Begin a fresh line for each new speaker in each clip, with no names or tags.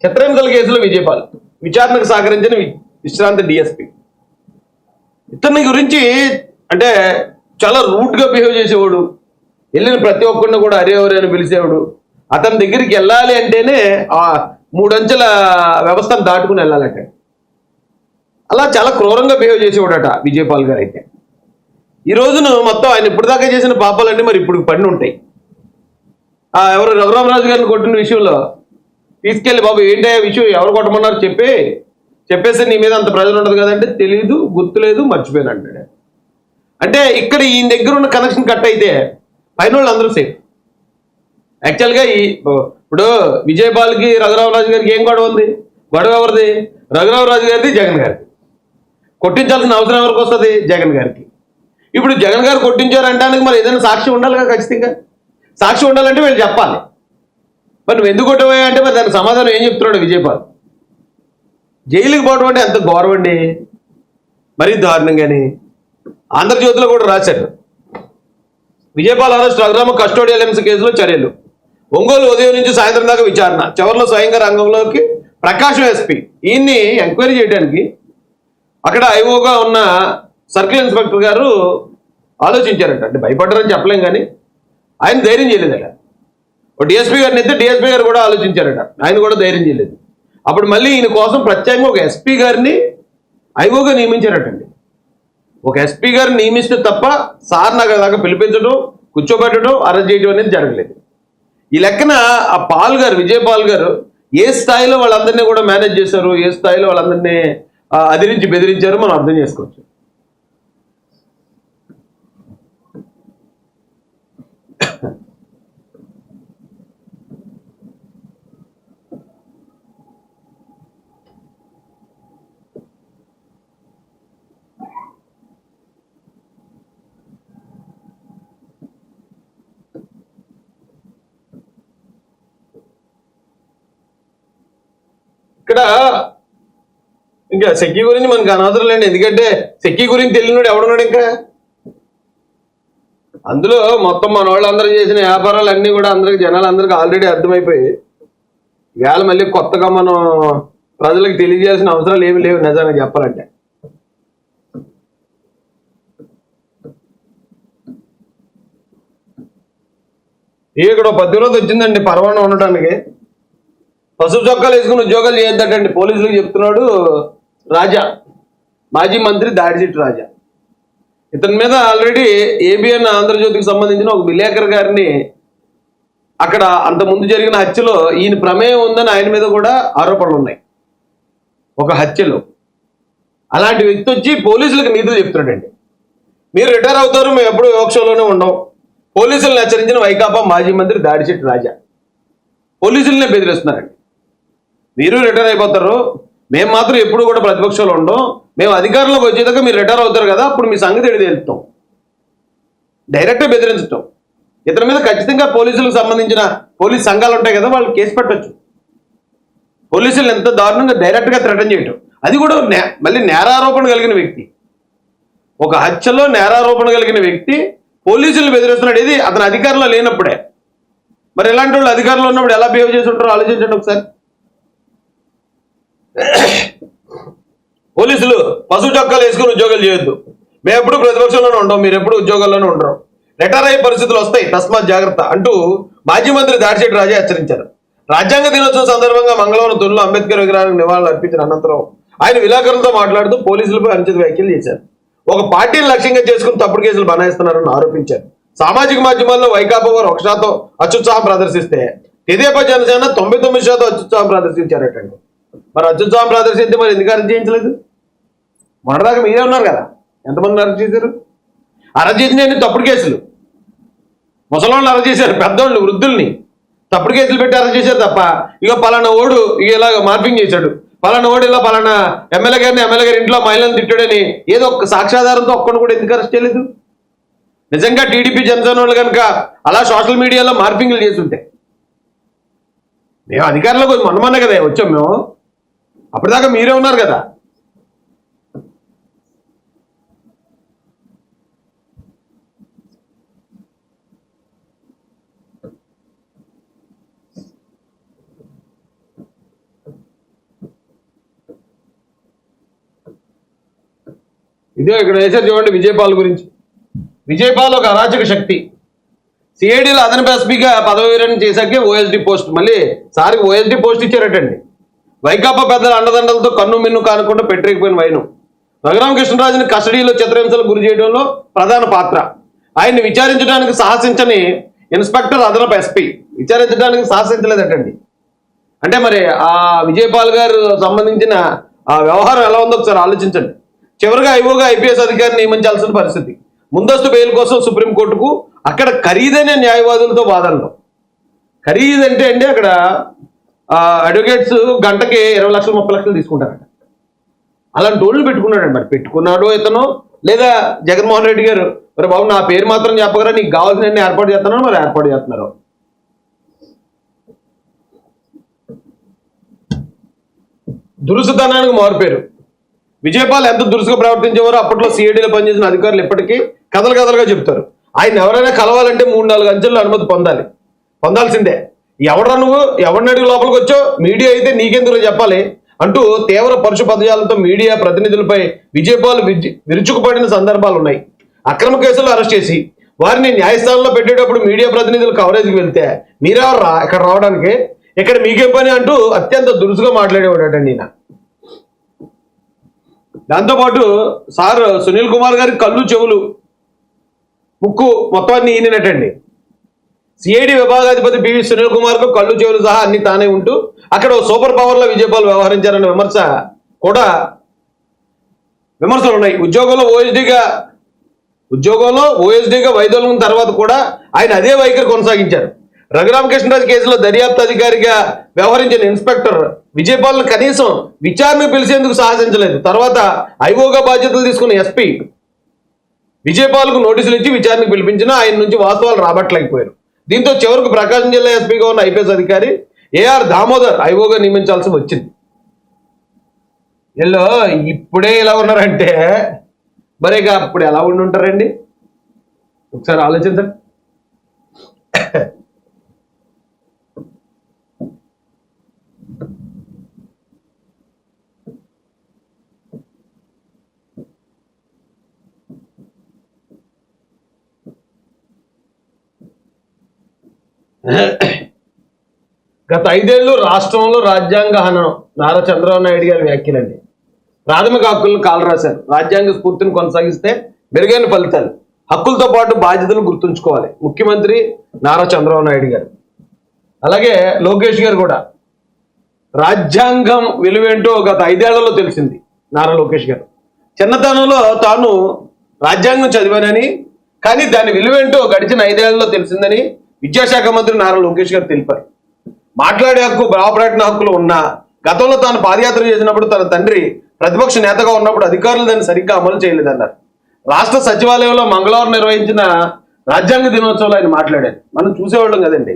చిత్రహింసల కేసులో విజయపాల్ విచారణకు సహకరించిన విశ్రాంత డిఎస్పీ. ఇతని గురించి అంటే చాలా రూట్గా బిహేవ్ చేసేవాడు, వెళ్ళిన ప్రతి ఒక్కరిని కూడా అరే ఎవరే అని పిలిచేవాడు. అతని దగ్గరికి వెళ్ళాలి అంటేనే ఆ 3 అంచెల వ్యవస్థను దాటుకుని వెళ్ళాలంటే అలా చాలా క్రూరంగా బిహేవ్ చేసేవాడట విజయపాల్ గారు. అయితే ఈ రోజున మొత్తం ఆయన ఇప్పటిదాకా చేసిన పాపాలన్నీ మరి ఇప్పుడు పడిన ఉంటాయి. ఎవరు రఘురామరాజు గారిని కొట్టిన విషయంలో తీసుకెళ్ళి బాబు ఏంటో విషయం ఎవరు కొట్టమన్నారు చెప్పేసి నీ మీద అంత ప్రెజర్ ఉండదు కదంటే తెలియదు, గుర్తులేదు, మర్చిపోయాను అంటాడు. అంటే ఇక్కడ ఈయన దగ్గర ఉన్న కనెక్షన్ కట్ అయితే పైన వాళ్ళు అందరూ సేఫ్. యాక్చువల్గా ఇప్పుడు విజయపాల్కి రఘురామరాజు గారికి ఏం గొడవ ఉంది? గొడవ ఎవరిది? రఘురామరాజు గారిది, జగన్ గారికి. కొట్టించాల్సిన అవసరం ఎవరికి వస్తుంది? జగన్ గారికి. ఇప్పుడు జగన్ గారు కొట్టించారంటానికి మరి ఏదైనా సాక్షి ఉండాలి కదా. ఖచ్చితంగా సాక్షి ఉండాలంటే వీళ్ళు చెప్పాలి. మరి నువ్వు ఎందుకు కొట్టబోయా అంటే మరి దానికి సమాధానం ఏం చెప్తున్నాడు విజయపాల్? జైలుకి పోవడం అంటే ఎంత గౌరవం అండి, మరీ దారుణంగాని. ఆంధ్రజ్యోతిలో కూడా రాశారు, విజయపాల్ అరెస్ట్, రఘురామ కస్టోడియల్ హింస కేసులో చర్యలు. ఒంగోలు ఉదయం నుంచి సాయంత్రం దాకా విచారణ. చివరిలో స్వయంగా రంగంలోకి ప్రకాశం ఎస్పీ. ఈయన్ని ఎంక్వైరీ చేయడానికి అక్కడ ఐఓగా ఉన్న సర్కిల్ ఇన్స్పెక్టర్ గారు ఆలోచించారట. అంటే భయపడ్డారని చెప్పలేం కానీ ఆయన ధైర్యం చేయలేదట. డిఎస్పీ గారిని అయితే డిఎస్పీ గారు కూడా ఆలోచించారట, ఆయన కూడా ధైర్యం చేయలేదు. అప్పుడు మళ్ళీ ఈయన కోసం ప్రత్యేకంగా ఒక ఎస్పీ గారిని ఐఓగా నియమించారటండి. ఒక ఎస్పీ గారిని నియమిస్తే తప్ప సార్ నాకు దాకా పిలిపించడం, కూర్చోబెట్టడం, అరెస్ట్ చేయడం అనేది జరగలేదు. ఈ లెక్కన ఆ పాల్ గారు, విజయపాల్ గారు ఏ స్థాయిలో వాళ్ళందరినీ కూడా మేనేజ్ చేశారు, ఏ స్థాయిలో వాళ్ళందరినీ అదిరించి బెదిరించారో మనం అర్థం చేసుకోవచ్చు. ఇక్కడ ఇంకా సెక్కి గురించి మనకు అనవసరం లేండి, ఎందుకంటే సెక్కి గురించి తెలియనాడు ఎవడున్నాడు ఇంకా. అందులో మొత్తం మన వాళ్ళందరూ చేసిన వ్యాపారాలు అన్నీ కూడా అందరికి జనాలందరికీ ఆల్రెడీ అర్థమైపోయి ఇవాళ మళ్ళీ కొత్తగా మనం ప్రజలకు తెలియజేయాల్సిన అవసరాలు ఏమి లేవు నిజానికి చెప్పాలంటే. ఇక్కడ 10 రోజులు వచ్చిందండి పరవాణం ఉండటానికి. పసుపు చొక్కాలు వేసుకుని ఉద్యోగాలు చేయొద్దటండి పోలీసులకు చెప్తున్నాడు రాజా, మాజీ మంత్రి దాడిశెట్టి రాజా. ఇతని మీద ఆల్రెడీ ఏబిఎన్ ఆంధ్రజ్యోతికి సంబంధించిన ఒక విలేకరు గారిని అక్కడ అంతకుముందు జరిగిన హత్యలో ఈయన ప్రమేయం ఉందని ఆయన మీద కూడా ఆరోపణలు ఉన్నాయి. ఒక హత్యలో అలాంటి వ్యక్తి వచ్చి పోలీసులకు నీతులు చెప్తున్నాడండి. మీరు రిటైర్ అవుతారు, మేము ఎప్పుడు యోగక్షలోనే ఉండం. పోలీసులను హెచ్చరించిన వైకాపా మాజీ మంత్రి దాడిశెట్టి రాజా. పోలీసులనే బెదిరిస్తున్నారండి. మీరు రిటైర్ అయిపోతారు, మేము మాత్రం ఎప్పుడు కూడా ప్రతిపక్షంలో ఉండం, మేము అధికారంలోకి వచ్చేదాకా మీరు రిటైర్ అవుతారు కదా, అప్పుడు మీ సంగతి తెలుపుతాం. డైరెక్ట్గా బెదిరించటం. ఇతని మీద ఖచ్చితంగా పోలీసులకు సంబంధించిన పోలీస్ సంఘాలు ఉంటాయి కదా, వాళ్ళు కేసు పెట్టచ్చు. పోలీసులు ఎంత దారుణంగా డైరెక్ట్గా థ్రెటన్ చేయటం, అది కూడా మళ్ళీ నేరారోపణ కలిగిన వ్యక్తి, ఒక హత్యలో నేరారోపణ కలిగిన వ్యక్తి పోలీసులు బెదిరిస్తున్నాడు. ఇది అతను అధికారంలో లేనప్పుడే. మరి ఇలాంటి వాళ్ళు అధికారంలో ఉన్నప్పుడు ఎలా బిహేవ్ చేసి ఉంటారో ఆలోచించండి ఒకసారి. పోలీసులు పసుపు చొక్కాలు వేసుకుని ఉద్యోగాలు చేయొద్దు, మేము ఎప్పుడు ప్రతిపక్షంలోనే ఉంటాం, మీరు ఎప్పుడు ఉద్యోగాల్లోనే ఉండరు, రిటైర్ అయ్యే పరిస్థితులు వస్తాయి, తస్మాత్ జాగ్రత్త అంటూ మాజీ మంత్రి దాడిశెట్టి రాజా హెచ్చరించారు. రాజ్యాంగ దినోత్సవం సందర్భంగా మంగళవారం తొలిలో అంబేద్కర్ విగ్రహానికి నివాళులు అర్పించిన అనంతరం ఆయన విలేకరులతో మాట్లాడుతూ పోలీసులపై అనుచిత వ్యాఖ్యలు చేశారు. ఒక పార్టీని లక్ష్యంగా చేసుకుని తప్పుడు కేసులు బనాయిస్తున్నారని ఆరోపించారు. సామాజిక మాధ్యమాల్లో వైకాపా వారు 1% అత్యుత్సాహం ప్రదర్శిస్తే తెదేపా జనసేన 99% అత్యుత్సాహం ప్రదర్శించారటండి. మరి అత్యుత్సాహం ప్రదర్శిస్తే మరి ఎందుకు అరెస్ట్ చేయించలేదు? మొన్నదాకా మీరే ఉన్నారు కదా, ఎంతమంది అరెస్ట్ చేశారు? అరెస్ట్ చేసిన తప్పుడు కేసులు, ముసలోళ్ళు అరెస్ట్ చేశారు, పెద్దోళ్ళు వృద్ధుల్ని తప్పుడు కేసులు పెట్టి అరెస్ట్ చేశారు తప్ప ఇక పలానా ఓడు ఇలాగ మార్పింగ్ చేశాడు, పలానా ఓడు ఇలా పలానా ఎమ్మెల్యే గారి ఇంట్లో మహిళలను తిట్టాడని ఏదో ఒక సాక్ష్యాధారంతో ఒక్కడు కూడా ఎందుకు అరెస్ట్ చేయలేదు? నిజంగా టీడీపీ జనసేన వాళ్ళు కనుక అలా సోషల్ మీడియాలో మార్పింగ్లు చేస్తుంటే, మేము అధికారంలోకి మొన్న కదా వచ్చాం, మేము అప్పటిదాకా మీరే ఉన్నారు కదా. ఇదే ఇక్కడ వేసారు చూడండి విజయపాల్ గురించి. విజయపాల్ ఒక అరాచక శక్తి. సిఐడిలో అదనపు ఎస్పీగా పదవి విరమణ చేశాకే ఓఎస్డీ పోస్ట్, మళ్ళీ సారికి ఓఎస్డీ పోస్ట్ ఇచ్చారటండి. వైకాపా పెద్దల అండదండలతో కన్ను మిన్ను కానకుండా పెట్టలేకపోయిన వైను రఘురామకృష్ణరాజుని కస్టడీలో చిత్రహింసలకు గురి చేయడంలో ప్రధాన పాత్ర. ఆయన్ని విచారించడానికి సాహసించని ఇన్స్పెక్టర్ అదనపు ఎస్పీ విచారించడానికి సాహసించలేదటండి. అంటే మరి ఆ విజయపాల్ గారు సంబంధించిన ఆ వ్యవహారం ఎలా ఉందో ఒకసారి ఆలోచించండి. చివరిగా ఐఓగా ఐపీఎస్ అధికారిని నియమించాల్సిన పరిస్థితి. ముందస్తు బెయిల్ కోసం సుప్రీంకోర్టుకు, అక్కడ ఖరీదైన న్యాయవాదులతో వాదనలు. ఖరీదంటే అండి అక్కడ అడ్వకేట్స్ గంటకి 20 లక్షలు 30 లక్షలు తీసుకుంటారట. అలాంటి వాళ్ళు పెట్టుకున్నాడండి. మరి పెట్టుకున్నాడో ఇతను, లేదా జగన్మోహన్ రెడ్డి గారు మరి బాబు నా పేరు మాత్రం చెప్పగరా, నీకు కావాల్సిన ఏర్పాటు చేస్తున్నారో మరి ఏర్పాటు చేస్తున్నారు. దురుసుతనానికి మారుపేరు. విజయపాల్ ఎంత దురుసుగా ప్రవర్తించేవారో అప్పట్లో సిఐడిలో పనిచేసిన అధికారులు ఇప్పటికీ కథలు కథలుగా చెప్తారు. ఆయన ఎవరైనా కలవాలంటే 3-4 అంచెల్లో అనుమతి పొందాల్సిందే. ఎవడరా నువ్వు, ఎవరిని అడిగి లోపలికి వచ్చో, మీడియా అయితే నీకెందుకు చెప్పాలి అంటూ తీవ్ర పరుష పదజాలతో మీడియా ప్రతినిధులపై విజయపాల్ విరుచుకుపడిన సందర్భాలు ఉన్నాయి. అక్రమ కేసులు అరెస్ట్ చేసి వారిని న్యాయస్థానంలో పెట్టేటప్పుడు మీడియా ప్రతినిధులు కవరేజ్కి వెళ్తే మీరెవర్రా ఇక్కడ రావడానికి, ఇక్కడ మీకేం పని అంటూ అత్యంత దురుసుగా మాట్లాడేవాడటండి ఈయన. దాంతోపాటు సార్ సునీల్ కుమార్ గారి కళ్ళు చెవులు ముక్కు మొత్తం అన్ని ఈయనటండి. సిఐడి విభాగాధిపతి పివి సునీల్ కుమార్ కు కళ్ళు చెవులు సహా అన్ని తానే ఉంటూ అక్కడ సూపర్ పవర్ లో విజయపాల్ వ్యవహరించారన్న విమర్శలు ఉన్నాయి. ఉద్యోగంలో ఓఎస్డీగా వైదొలగిన తర్వాత కూడా ఆయన అదే వైఖరి కొనసాగించారు. రఘురామకృష్ణరాజు కేసులో దర్యాప్తు అధికారిగా వ్యవహరించిన ఇన్స్పెక్టర్ విజయపాల్ కనీసం విచారణ పిలిచేందుకు సాహసించలేదు. తర్వాత ఐఓగా బాధ్యతలు తీసుకున్న ఎస్పీ విజయపాల్ కు నోటీసులు ఇచ్చి విచారణకు పిలిపించినా ఆయన నుంచి వాస్తవాలు రాబట్టలేకపోయారు. దీంతో చివరకు ప్రకాశం జిల్లా ఎస్పీగా ఉన్న ఐపీఎస్ అధికారి ఏఆర్ దామోదర్ ఐఓగా నియమించాల్సి వచ్చింది. వీళ్ళు ఇప్పుడే ఇలా ఉన్నారంటే మరి ఇక అప్పుడు ఎలా ఉండి ఉంటారండి? ఒకసారి ఆలోచించండి. గత 5 ఏళ్ళు రాష్ట్రంలో రాజ్యాంగ హననం. నారా చంద్రబాబు నాయుడు గారి వ్యాఖ్యలండి. ప్రాథమిక హక్కులను కాలరాశారు. రాజ్యాంగ స్ఫూర్తిని కొనసాగిస్తే మెరుగైన ఫలితాలు. హక్కులతో పాటు బాధ్యతలు గుర్తుంచుకోవాలి. ముఖ్యమంత్రి నారా చంద్రబాబు నాయుడు గారు, అలాగే లోకేష్ గారు కూడా రాజ్యాంగం విలువేంటో గత 5 ఏళ్లలో తెలిసింది. నారా లోకేష్ గారు చిన్నతనంలో తాను రాజ్యాంగం చదివానని, కానీ దాని విలువేంటో గడిచిన 5 ఏళ్లలో తెలిసిందని విద్యాశాఖ మంత్రి నారా లోకేష్ గారు తెలిపారు. మాట్లాడే హక్కు, భావప్రకటన హక్కులు ఉన్నా గతంలో తాను పాదయాత్ర చేసినప్పుడు తన తండ్రి ప్రతిపక్ష నేతగా ఉన్నప్పుడు అధికారులు దాన్ని సరిగ్గా అమలు చేయలేదన్నారు. రాష్ట్ర సచివాలయంలో మంగళవారం నిర్వహించిన రాజ్యాంగ దినోత్సవంలో ఆయన మాట్లాడారు. మనం చూసేవాళ్ళం కదండి,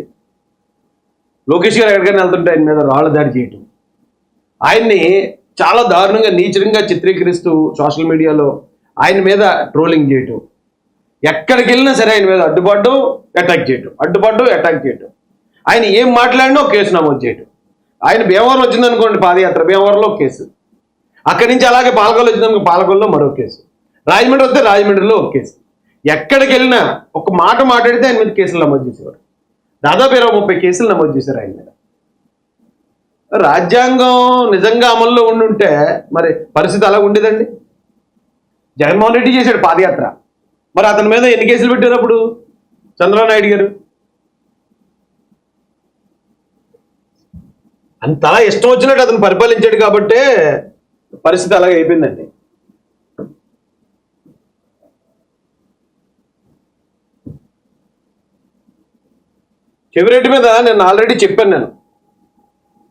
లోకేష్ గారు ఎక్కడికైనా వెళ్తుంటే ఆయన మీద రాళ్ల దాడి చేయటం, ఆయన్ని చాలా దారుణంగా నీచంగా చిత్రీకరిస్తూ సోషల్ మీడియాలో ఆయన మీద ట్రోలింగ్ చేయటం, ఎక్కడికి వెళ్ళినా సరే ఆయన మీద అడ్డుపడడం, అటాక్ చేయటం, ఆయన ఏం మాట్లాడినా కేసు నమోదు చేయటం. ఆయన భీమవరం వచ్చిందనుకోండి పాదయాత్ర, భీమవరంలో కేసు, అక్కడి నుంచి అలాగే పాలకొల్లు వచ్చిందనుకో పాలకొల్లులో మరో కేసు, రాజమండ్రి వస్తే రాజమండ్రిలో ఒక కేసు. ఎక్కడికి వెళ్ళినా ఒక మాట మాట్లాడితే ఆయన మీద కేసులు నమోదు చేసేవారు. దాదాపు 20-30 కేసులు నమోదు చేశారు ఆయన మీద. రాజ్యాంగం నిజంగా అమల్లో ఉండుంటే మరి పరిస్థితి అలా ఉండేదండి. జగన్మోహన్ రెడ్డి చేశాడు పాదయాత్ర, మరి అతని మీద ఎన్ని కేసులు పెట్టారు అప్పుడు చంద్రబాబు నాయుడు గారు? అంతలా ఇష్టం వచ్చినట్టు అతను పరిపాలించాడు కాబట్టే పరిస్థితి అలాగే అయిపోయిందండి. చెవిరెడ్డి మీద నేను ఆల్రెడీ చెప్పాను. నేను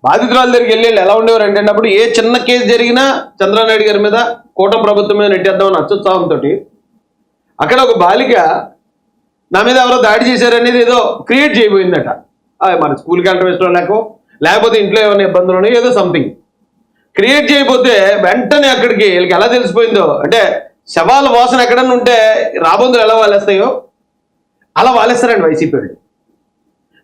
బాధితురాల దగ్గరికి వెళ్ళి ఎలా ఉండేవారు అంటే అప్పుడు ఏ చిన్న కేసు జరిగినా చంద్రబాబు నాయుడు గారి మీద, కూటమి ప్రభుత్వం మీద నెట్టేద్దామని అత్యుత్సాహంతో అక్కడ ఒక బాలిక నా మీద ఎవరో దాడి చేశారనేది ఏదో క్రియేట్ చేయబోయిందట. మన స్కూల్కి వెళ్ళడం ఇష్టం లేకపోతే ఇంట్లో ఏమైనా ఇబ్బందులు ఉన్నాయి, ఏదో సంథింగ్ క్రియేట్ చేయకపోతే వెంటనే అక్కడికి వీళ్ళకి ఎలా తెలిసిపోయిందో, అంటే శవాల వాసన ఎక్కడన్నా ఉంటే రాబందులు ఎలా వాలేస్తాయో అలా వాలేస్తారండి వైసీపీ వాళ్ళు.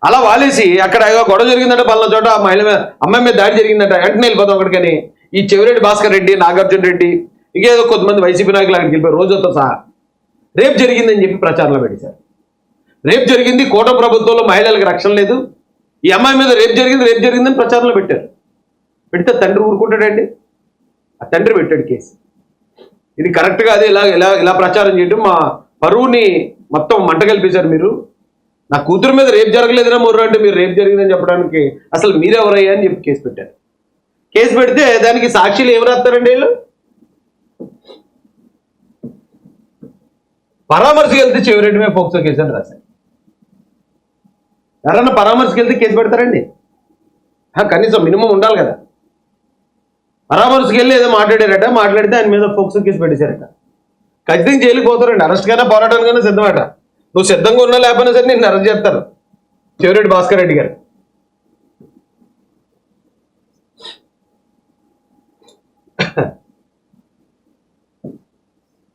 అలా వాలేసి అక్కడ గొడవ జరిగిందంటే పలానా చోట అమ్మాయి మీద దాడి జరిగిందంట, వెంటనే వెళ్ళిపోతాం అక్కడికని ఈ చెవిరెడ్డి భాస్కర్ రెడ్డి, నాగార్జున రెడ్డి ఇంకేదో కొంతమంది వైసీపీ నాయకులు అక్కడికి వెళ్ళిపోయి రోజుతో సహా రేపు జరిగిందని చెప్పి ప్రచారంలో పెట్టేశారు. రేపు జరిగింది, కూటమి ప్రభుత్వంలో మహిళలకు రక్షణ లేదు, ఈ అమ్మాయి మీద రేపు జరిగిందని ప్రచారంలో పెట్టారు. పెడితే తండ్రి ఊరుకుంటాడండి? ఆ తండ్రి పెట్టాడు కేసు. ఇది కరెక్ట్ గా అదే ఇలా ప్రచారం చేయడం మా పరువుని మొత్తం మంట కల్పించారు మీరు. నా కూతురు మీద రేపు జరగలేదురా మొర్రు అంటే మీరు రేపు జరిగిందని చెప్పడానికి అసలు మీరెవరయ్యా అని చెప్పి కేసు పెట్టారు. కేసు పెడితే దానికి సాక్షులు ఏమి రాస్తారండి వీళ్ళు? పరామర్శకి వెళ్తే చెవిరెడ్డి మీద పోక్సో కేసు అని రాశారు. ఎవరన్నా పరామర్శకి వెళ్తే కేసు పెడతారండి? కనీసం మినిమం ఉండాలి కదా. పరామర్శకి వెళ్ళి ఏదో మాట్లాడితే ఆయన మీద పోక్సో కేసు పెట్టేశారట. ఖచ్చితంగా జైలుకి పోతారండి. అరెస్ట్ కైనా పోరాటానికైనా సిద్ధమట. నువ్వు సిద్ధంగా ఉన్నా లేకపోయినా సరే నిన్ను అరెస్ట్ చేస్తారు. చెవిరెడ్డి భాస్కర్ రెడ్డి గారు